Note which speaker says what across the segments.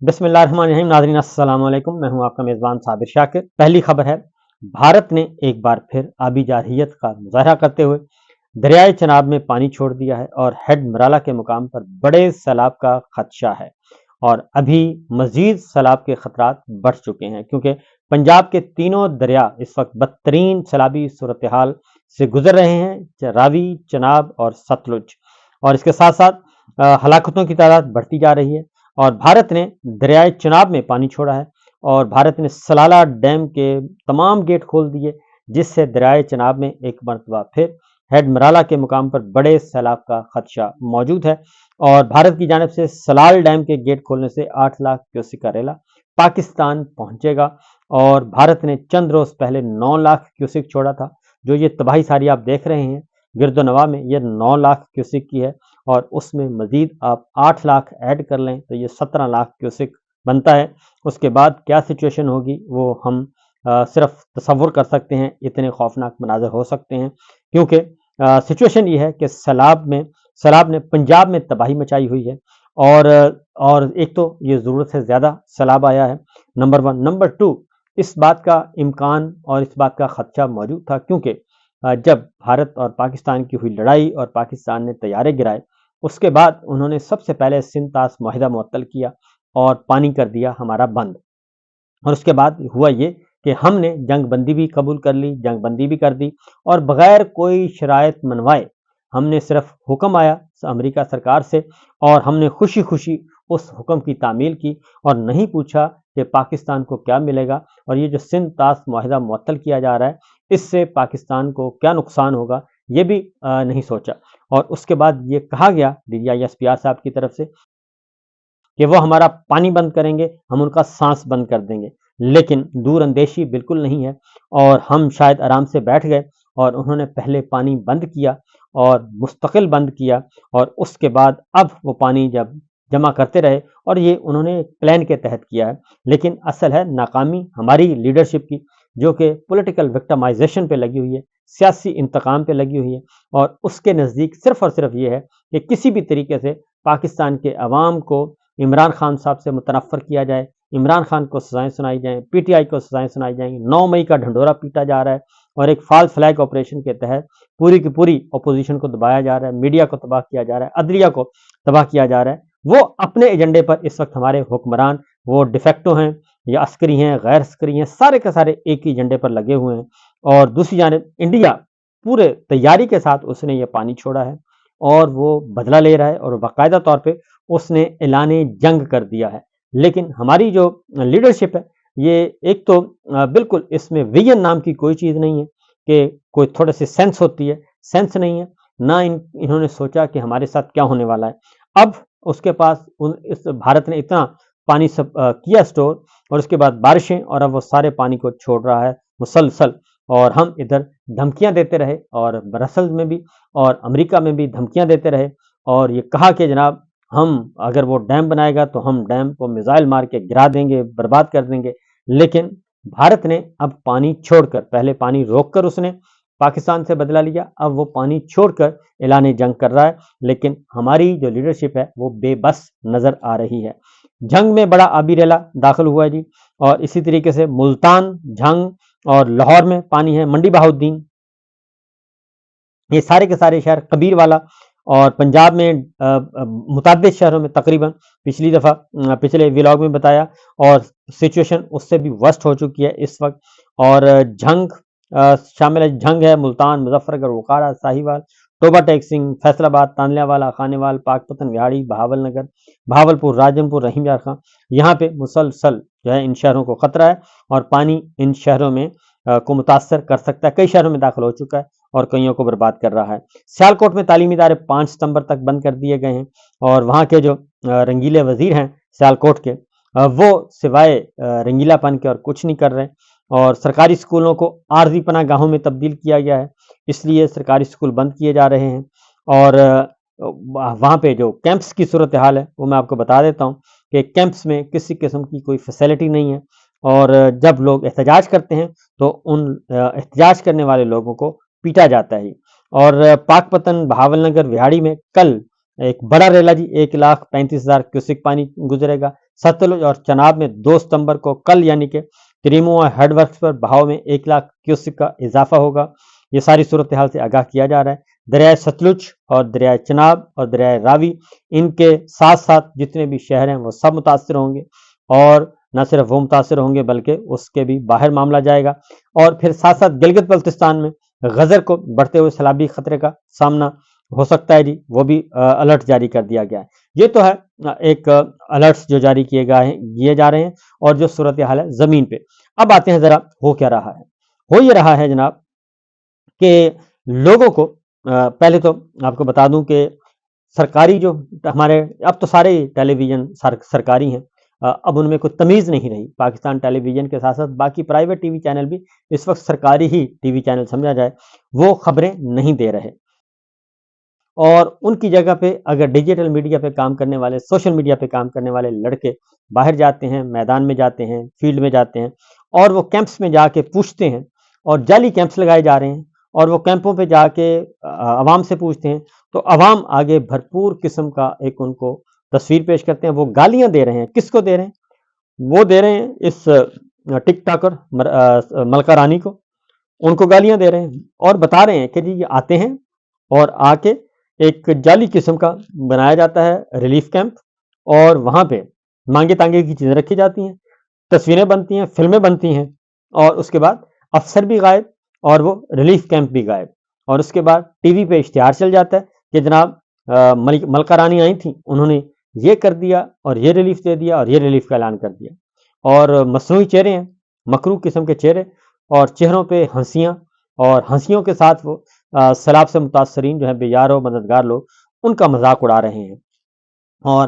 Speaker 1: बिस्मिल्लाहिर्रहमानिर्रहीम। नाज़रीन अस्सलाम वालेकुम। मैं हूं आपका मेज़बान साबिर शाकिर। पहली खबर है, भारत ने एक बार फिर आबी जारहियत का मुज़ाहरा करते हुए दरियाए चनाब में पानी छोड़ दिया है और हेड मराला के मुकाम पर बड़े सैलाब का खदशा है। और अभी मजीद सैलाब के खतरात बढ़ चुके हैं क्योंकि पंजाब के तीनों दरिया इस वक्त बदतरीन सैलाबी सूरत हाल से गुजर रहे हैं, रावी, चनाब और सतलुज। और इसके साथ साथ हलाकतों की तादाद बढ़ती जा रही है। और भारत ने दरियाए चनाब में पानी छोड़ा है और भारत ने सलाला डैम के तमाम गेट खोल दिए, जिससे दरियाए चनाब में एक मरतबा फिर हेड मराला के मुकाम पर बड़े सैलाब का खदशा मौजूद है। और भारत की जानिब से सलाल डैम के गेट खोलने से 8 लाख क्यूसिक का रेला पाकिस्तान पहुंचेगा। और भारत ने चंद रोज पहले 9 लाख क्यूसिक छोड़ा था। जो ये तबाही सारी आप देख रहे हैं गिरदोनवा में, ये 9 लाख क्यूसिक की है और उसमें मजीद आप 8 लाख ऐड कर लें तो ये 17 लाख क्यूसिक बनता है। उसके बाद क्या सिचुएशन होगी वो हम सिर्फ तसव्वुर कर सकते हैं। इतने खौफनाक मनाजर हो सकते हैं क्योंकि सिचुएशन ये है कि सैलाब ने पंजाब में तबाही मचाई हुई है। और एक तो ये ज़रूरत से ज़्यादा सैलाब आया है, नंबर 1। नंबर 2, इस बात का इम्कान और इस बात का खदशा मौजूद था क्योंकि जब भारत और पाकिस्तान की हुई लड़ाई और पाकिस्तान ने तैयारे गिराए, उसके बाद उन्होंने सबसे पहले सिंध तास मुआहिदा मुअत्तल किया और पानी कर दिया हमारा बंद। और उसके बाद हुआ ये कि हमने जंग बंदी भी कबूल कर ली, जंग बंदी भी कर दी और बगैर कोई शराइत मनवाए हमने सिर्फ हुक्म आया अमेरिका सरकार से और हमने खुशी खुशी उस हुक्म की तामील की और नहीं पूछा कि पाकिस्तान को क्या मिलेगा और ये जो सिंध तास मुआहिदा मुअत्तल किया जा रहा है इससे पाकिस्तान को क्या नुकसान होगा, ये भी नहीं सोचा। और उसके बाद ये कहा गया DGISPR साहब की तरफ से कि वो हमारा पानी बंद करेंगे, हम उनका सांस बंद कर देंगे। लेकिन दूर अंदेशी बिल्कुल नहीं है और हम शायद आराम से बैठ गए और उन्होंने पहले पानी बंद किया और मुस्तकिल बंद किया और उसके बाद अब वो पानी जब जमा करते रहे और ये उन्होंने प्लान के तहत किया है। लेकिन असल है नाकामी हमारी लीडरशिप की, जो कि पॉलिटिकल विक्टिमाइजेशन पे लगी हुई है, सियासी इंतकाम पे लगी हुई है। और उसके नज़दीक सिर्फ और सिर्फ ये है कि किसी भी तरीके से पाकिस्तान के अवाम को इमरान खान साहब से मुतनफ़र किया जाए, इमरान खान को सज़ाएँ सुनाई जाएँ, PTI को सज़ाएँ सुनाई जाएंगी। 9 मई का ढंढोरा पीटा जा रहा है और एक फॉल्स फ्लैग ऑपरेशन के तहत पूरी की पूरी अपोजिशन को दबाया जा रहा है, मीडिया को तबाह किया जा रहा है, अदलिया को तबाह किया जा रहा है। वो अपने एजेंडे पर इस वक्त हमारे हुक्मरान वो डिफेक्टो हैं या अस्करी हैं, गैर अस्करी हैं, सारे के सारे एक ही एजेंडे पर लगे हुए हैं। और दूसरी जानिब इंडिया पूरे तैयारी के साथ उसने ये पानी छोड़ा है और वो बदला ले रहा है और बाकायदा तौर पे उसने ऐलाने जंग कर दिया है। लेकिन हमारी जो लीडरशिप है ये एक तो बिल्कुल इसमें विजन नाम की कोई चीज़ नहीं है कि कोई थोड़े से सेंस होती है, सेंस नहीं है। ना इन्होंने सोचा कि हमारे साथ क्या होने वाला है। अब उसके पास इस भारत ने इतना पानी सब किया स्टोर और उसके बाद बारिशें और अब वो सारे पानी को छोड़ रहा है मुसलसल। और हम इधर धमकियां देते रहे और ब्रसल्स में भी और अमेरिका में भी धमकियां देते रहे और ये कहा कि जनाब हम अगर वो डैम बनाएगा तो हम डैम को मिसाइल मार के गिरा देंगे, बर्बाद कर देंगे। लेकिन भारत ने अब पानी छोड़कर, पहले पानी रोककर उसने पाकिस्तान से बदला लिया, अब वो पानी छोड़कर ऐलान जंग कर रहा है। लेकिन हमारी जो लीडरशिप है वो बेबस नजर आ रही है। जंग में बड़ा आबी रेला दाखिल हुआ है जी। और इसी तरीके से मुल्तान, झंग और लाहौर में पानी है, मंडी बहाउद्दीन, ये सारे के सारे शहर, कबीर वाला और पंजाब में मुताबिक शहरों में तकरीबन पिछली दफ़ा पिछले व्लॉग में बताया और सिचुएशन उससे भी वर्स्ट हो चुकी है इस वक्त। और झंग शामिल है, झंग है, मुल्तान, मुजफ्फरगढ़, वकारा, साहिवाल, टोबा टेक्सिंग, फैसलाबाद, तानल्यावाला, खानेवाल, पाकपतन, विहाड़ी, बहावलनगर, भावलपुर, राजनपुर, रहीम यार खां, यहाँ पे मुसलसल जो है इन शहरों को खतरा है और पानी इन शहरों में को मुतासर कर सकता है। कई शहरों में दाखिल हो चुका है और कईयों को बर्बाद कर रहा है। सियालकोट में तालीमी इदारे 5 सितंबर तक बंद कर दिए गए हैं और वहाँ के जो रंगीले वजीर हैं सियालकोट के, वो सिवाय रंगीलापन के और कुछ नहीं कर रहे। और सरकारी स्कूलों को आर्जी पनाह गाहों में तब्दील किया गया है, इसलिए सरकारी स्कूल बंद किए जा रहे हैं। और वहाँ पे जो कैंप्स की सूरत हाल है वो मैं आपको बता देता हूँ कि कैंप्स में किसी किस्म की कोई फैसिलिटी नहीं है और जब लोग एहतजाज करते हैं तो उन एहतजाज करने वाले लोगों को पीटा जाता है। और पाकपतन, बहावलनगर, विहाड़ी में कल ایک بڑا ریلا جی 1,35,000 क्यूसिक पानी गुजरेगा। सतलुज और चनाब में 2 सितंबर को कल यानी कि त्रिमुआ हेड वर्क्स पर बहाव में 1,00,000 क्यूसिक का इजाफा होगा। ये सारी सूरत हाल से आगाह किया जा रहा है। दरियाए सतलुज और दरियाए चनाब और दरियाए रावी, इनके साथ साथ जितने भी शहर हैं वो सब मुतासर होंगे, और न सिर्फ वो मुतासर होंगे बल्कि उसके भी बाहर मामला जाएगा। और फिर साथ साथ गिलगित बल्तिस्तान में गजर को बढ़ते हुए सैलाबी खतरे का सामना हो सकता है जी, वो भी अलर्ट जारी कर दिया गया है। ये तो है एक अलर्ट्स जो जारी किए जा रहे हैं और जो सूरत हाल है जमीन पे। अब आते हैं जरा हो क्या रहा है। हो ये रहा है जनाब कि लोगों को पहले तो आपको बता दूं कि सरकारी जो हमारे, अब तो सारे टेलीविजन सरकारी हैं, अब उनमें कोई तमीज़ नहीं रही। पाकिस्तान टेलीविजन के साथ साथ बाकी प्राइवेट टीवी चैनल भी इस वक्त सरकारी ही टीवी चैनल समझा जाए, वो खबरें नहीं दे रहे, और उनकी जगह पे अगर डिजिटल मीडिया पे काम करने वाले, सोशल मीडिया पे काम करने वाले लड़के बाहर जाते हैं, मैदान में जाते हैं, फील्ड में जाते हैं, और वो कैंप्स में जाके पूछते हैं, और जाली कैंप्स लगाए जा रहे हैं, और वो कैंपों पे जाके आवाम से पूछते हैं, तो आवाम आगे भरपूर किस्म का एक उनको तस्वीर पेश करते हैं। वो गालियां दे रहे हैं, किसको दे रहे हैं? वो दे रहे हैं इस टिक टाकर मलका रानी को, उनको गालियां दे रहे हैं, और बता रहे हैं कि जी ये आते हैं और आके एक जाली किस्म का बनाया जाता है रिलीफ कैंप, और वहां पे मांगे तांगे की चीजें रखी जाती हैं, तस्वीरें बनती हैं, फिल्में बनती हैं, और उसके बाद अफसर भी गायब और वो रिलीफ कैंप भी गायब, और उसके बाद टीवी पे इश्तिहार चल जाता है कि जनाब मलका रानी आई थी, उन्होंने ये कर दिया और ये रिलीफ दे दिया और ये रिलीफ का ऐलान कर दिया। और मसनूई चेहरे हैं, मकरू किस्म के चेहरे, और चेहरों पे हंसियां, और हंसियों के साथ वो सैलाब से मुतासरीन जो है बेयार और मददगार लोग, उनका मजाक उड़ा रहे हैं, और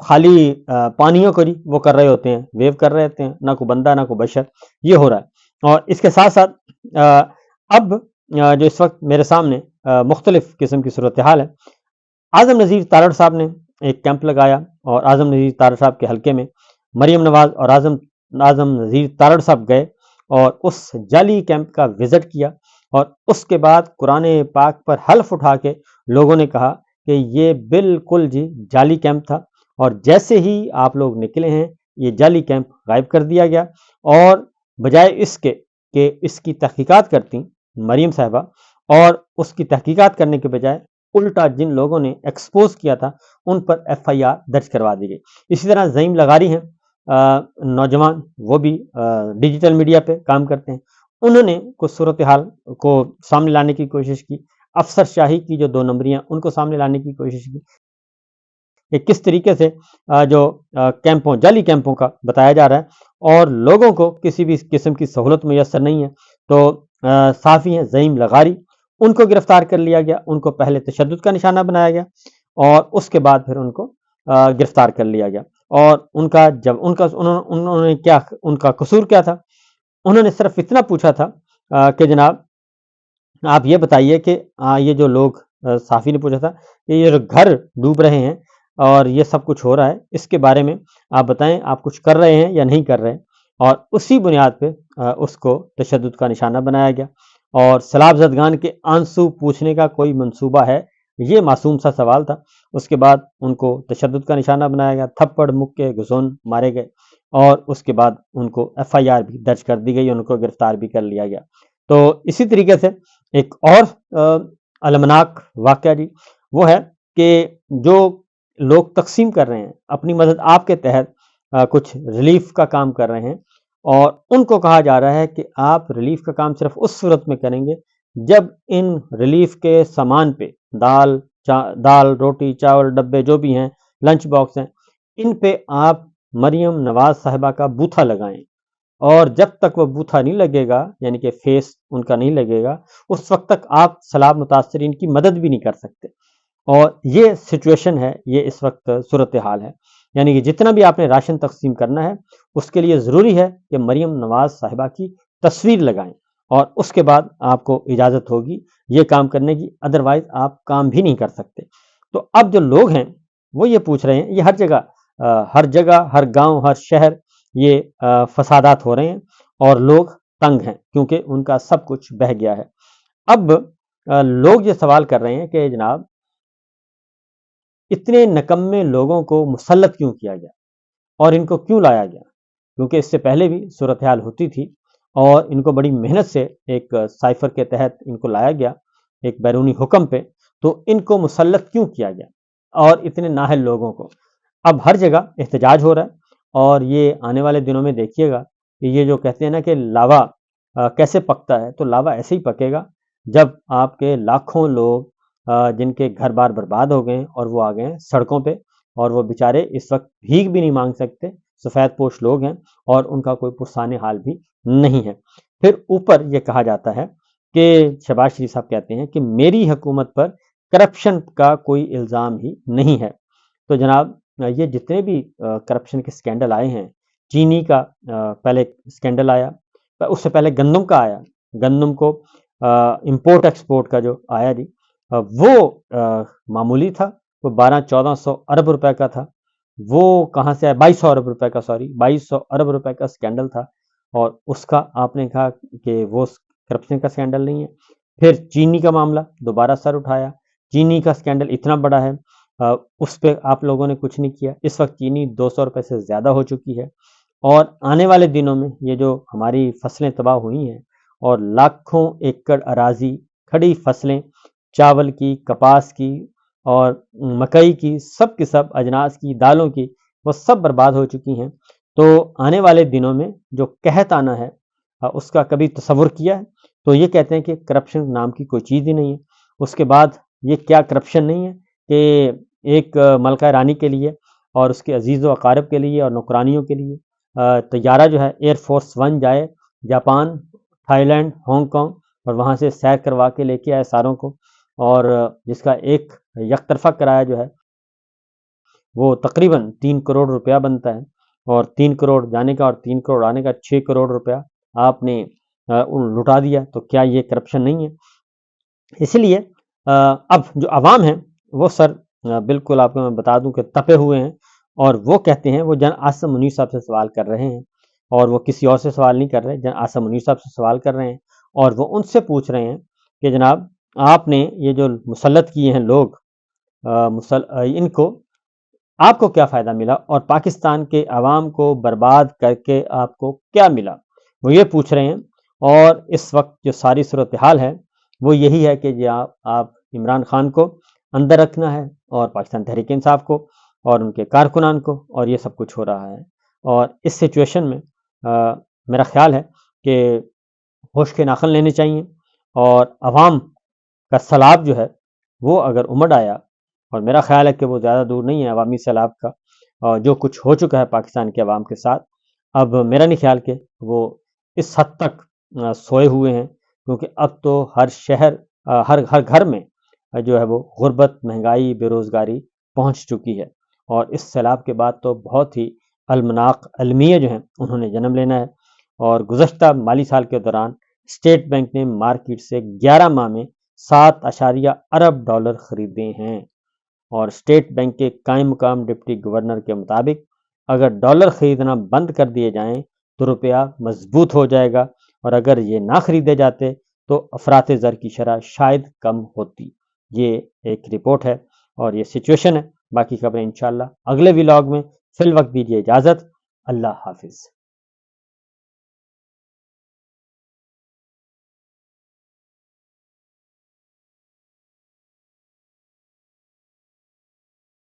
Speaker 1: खाली पानियों को जी वो कर रहे होते हैं, वेव कर रहे होते हैं, ना कोई बंदा ना कोई बशर, ये हो रहा है। और इसके साथ साथ अब जो इस वक्त मेरे सामने मुख्तलिफ किस्म की सूरत हाल है। आजम नज़ीर तारड़ साहब ने एक कैंप लगाया, और आजम नज़ीर तारड़ साहब के हल्के में मरियम नवाज और आजम आजम नज़ीर तारड़ साहब गए और उस जाली कैंप का विजिट किया, और उसके बाद कुरान पाक पर हल्फ उठा के लोगों ने कहा कि ये बिल्कुल जी जाली कैंप था, और जैसे ही आप लोग निकले हैं ये जाली कैंप गायब कर दिया गया। और बजाय इसके कि इसकी तहकीकात करती मरीम साहबा, और उसकी तहकीकात करने के बजाय उल्टा जिन लोगों ने एक्सपोज किया था उन पर FIR दर्ज करवा दी गई। इसी तरह ज़ईम लगारी हैं, नौजवान, वो भी डिजिटल मीडिया पे काम करते हैं, उन्होंने कुछ सूरत हाल को सामने लाने की कोशिश की, अफसर शाही की जो 2 नंबरियां उनको सामने लाने की कोशिश की कि किस तरीके से जो कैंपों, जाली कैंपों का बताया जा रहा है, और लोगों को किसी भी किस्म की सहूलत मुयसर नहीं है। तो साफ़ी हैं ज़ईम लगारी, उनको गिरफ्तार कर लिया गया, उनको पहले तशद्दुद का निशाना बनाया गया, और उसके बाद फिर उनको गिरफ्तार कर लिया गया। और उनका जब उन्होंने क्या, उनका कसूर क्या था? उन्होंने सिर्फ इतना पूछा था कि जनाब आप ये बताइए कि ये जो लोग, साफ़ी ने पूछा था कि ये जो घर डूब रहे हैं और ये सब कुछ हो रहा है, इसके बारे में आप बताएं, आप कुछ कर रहे हैं या नहीं कर रहे हैं? और उसी बुनियाद पे उसको तशद्दुद का निशाना बनाया गया, और सैलाब ज़दगान के आंसू पूछने का कोई मंसूबा है? ये मासूम सा सवाल था। उसके बाद उनको तशद्दुद का निशाना बनाया गया, थप्पड़ मुक्के घुसून मारे गए, और उसके बाद उनको FIR भी दर्ज कर दी गई, उनको गिरफ्तार भी कर लिया गया। तो इसी तरीके से एक और अलमनाक वाक़या जी, वो है कि जो लोग तक़सीम कर रहे हैं, अपनी मदद आपके तहत कुछ रिलीफ़ का काम कर रहे हैं, और उनको कहा जा रहा है कि आप रिलीफ़ का काम सिर्फ़ उस सूरत में करेंगे जब इन रिलीफ़ के सामान पे दाल, रोटी, चावल, डब्बे जो भी हैं, लंच बॉक्स हैं, इन पे आप मरियम नवाज़ साहिबा का बूथा लगाएँ। और जब तक वो बूथा नहीं लगेगा, यानी कि फेस उनका नहीं लगेगा, उस वक्त तक आप सैलाब मुतासरीन की मदद भी नहीं कर सकते। और ये सिचुएशन है, ये इस वक्त सूरत हाल है। यानी कि जितना भी आपने राशन तकसीम करना है, उसके लिए ज़रूरी है कि मरियम नवाज साहिबा की तस्वीर लगाएं, और उसके बाद आपको इजाज़त होगी ये काम करने की, अदरवाइज आप काम भी नहीं कर सकते। तो अब जो लोग हैं वो ये पूछ रहे हैं, ये हर जगह, हर गांव, हर शहर ये फसादात हो रहे हैं, और लोग तंग हैं क्योंकि उनका सब कुछ बह गया है। अब लोग ये सवाल कर रहे हैं कि जनाब اتنے نکمے لوگوں کو مسلط کیوں کیا گیا اور ان کو کیوں لایا گیا؟ کیونکہ اس سے پہلے بھی صورتحال ہوتی تھی اور ان کو بڑی محنت سے ایک سائفر کے تحت ان کو لایا گیا ایک بیرونی حکم پہ، تو ان کو مسلط کیوں کیا گیا اور اتنے نااہل لوگوں کو؟ اب ہر جگہ احتجاج ہو رہا ہے اور یہ آنے والے دنوں میں دیکھیے گا کہ یہ جو کہتے ہیں نا کہ لاوا کیسے پکتا ہے، تو لاوا ایسے ہی پکے گا جب آپ کے لاکھوں لوگ جن کے گھر بار برباد ہو گئے ہیں اور وہ آ گئے ہیں سڑکوں پہ، اور وہ بیچارے اس وقت بھیک بھی نہیں مانگ سکتے، سفید پوش لوگ ہیں اور ان کا کوئی پرسان حال بھی نہیں ہے۔ پھر اوپر یہ کہا جاتا ہے کہ شہباز شریف صاحب کہتے ہیں کہ میری حکومت پر کرپشن کا کوئی الزام ہی نہیں ہے۔ تو جناب یہ جتنے بھی کرپشن کے سکینڈل آئے ہیں، چینی کا پہلے سکینڈل آیا، اس سے پہلے گندم کا آیا، گندم کو امپورٹ ایکسپورٹ کا جو آیا جی، وہ معمولی تھا، وہ 1200-1400 ارب روپے کا تھا، وہ کہاں سے آیا؟ 2200 ارب روپے کا، 2200 ارب روپے کا سکینڈل تھا، اور اس کا آپ نے کہا کہ وہ کرپشن کا سکینڈل نہیں ہے۔ پھر چینی کا معاملہ دوبارہ سر اٹھایا، چینی کا سکینڈل اتنا بڑا ہے، اس پہ آپ لوگوں نے کچھ نہیں کیا۔ اس وقت چینی 200 روپے سے زیادہ ہو چکی ہے، اور آنے والے دنوں میں یہ جو ہماری فصلیں تباہ ہوئی ہیں اور لاکھوں ایکڑ اراضی کھڑی فصلیں، چاول کی، کپاس کی اور مکئی کی، سب کی سب اجناس کی، دالوں کی، وہ سب برباد ہو چکی ہیں۔ تو آنے والے دنوں میں جو قحط آنا ہے اس کا کبھی تصور کیا ہے؟ تو یہ کہتے ہیں کہ کرپشن نام کی کوئی چیز ہی نہیں ہے۔ اس کے بعد یہ کیا کرپشن نہیں ہے کہ ایک ملکہ رانی کے لیے اور اس کے عزیز و اقارب کے لیے اور نوکرانیوں کے لیے طیارہ جو ہے ایئر فورس 1 جائے Japan, Thailand, Hong Kong, اور وہاں سے سیر کروا کے لے کے آئے ساروں کو، اور جس کا ایک یک طرفہ کرایہ جو ہے وہ تقریباً 3 کروڑ روپیہ بنتا ہے، اور 3 کروڑ جانے کا اور 3 کروڑ آنے کا 6 کروڑ روپیہ آپ نے لٹا دیا، تو کیا یہ کرپشن نہیں ہے؟ اس لیے اب جو عوام ہیں وہ سر بالکل آپ کو میں بتا دوں کہ تپے ہوئے ہیں، اور وہ کہتے ہیں، وہ جن عاصم منیر صاحب سے سوال کر رہے ہیں، اور وہ کسی اور سے سوال نہیں کر رہے، جن عاصم منیر صاحب سے سوال کر رہے ہیں، اور وہ ان سے پوچھ رہے ہیں کہ جناب آپ نے یہ جو مسلط کیے ہیں لوگ، ان کو آپ کو کیا فائدہ ملا، اور پاکستان کے عوام کو برباد کر کے آپ کو کیا ملا؟ وہ یہ پوچھ رہے ہیں۔ اور اس وقت جو ساری صورتحال ہے وہ یہی ہے کہ جی آپ عمران خان کو اندر رکھنا ہے، اور پاکستان تحریک انصاف کو اور ان کے کارکنان کو، اور یہ سب کچھ ہو رہا ہے۔ اور اس سچویشن میں میرا خیال ہے کہ ہوش کے ناخن لینے چاہیے، اور عوام کا سیلاب جو ہے وہ اگر امڑ آیا، اور میرا خیال ہے کہ وہ زیادہ دور نہیں ہے عوامی سیلاب کا، اور جو کچھ ہو چکا ہے پاکستان کے عوام کے ساتھ، اب میرا نہیں خیال کہ وہ اس حد تک سوئے ہوئے ہیں، کیونکہ اب تو ہر شہر، ہر گھر میں جو ہے وہ غربت، مہنگائی، بے روزگاری پہنچ چکی ہے، اور اس سیلاب کے بعد تو بہت ہی المناک المیہ جو ہیں انہوں نے جنم لینا ہے۔ اور گزشتہ مالی سال کے دوران اسٹیٹ بینک نے مارکیٹ سے 11 ماہ میں 7.8 ارب ڈالر خریدے ہیں، اور اسٹیٹ بینک کے قائم مقام ڈپٹی گورنر کے مطابق اگر ڈالر خریدنا بند کر دیے جائیں تو روپیہ مضبوط ہو جائے گا، اور اگر یہ نہ خریدے جاتے تو افراط زر کی شرح شاید کم ہوتی۔ یہ ایک رپورٹ ہے اور یہ سچویشن ہے۔ باقی خبریں انشاءاللہ اگلے ولاگ میں۔ فی الوقت دیجیے اجازت، اللہ حافظ۔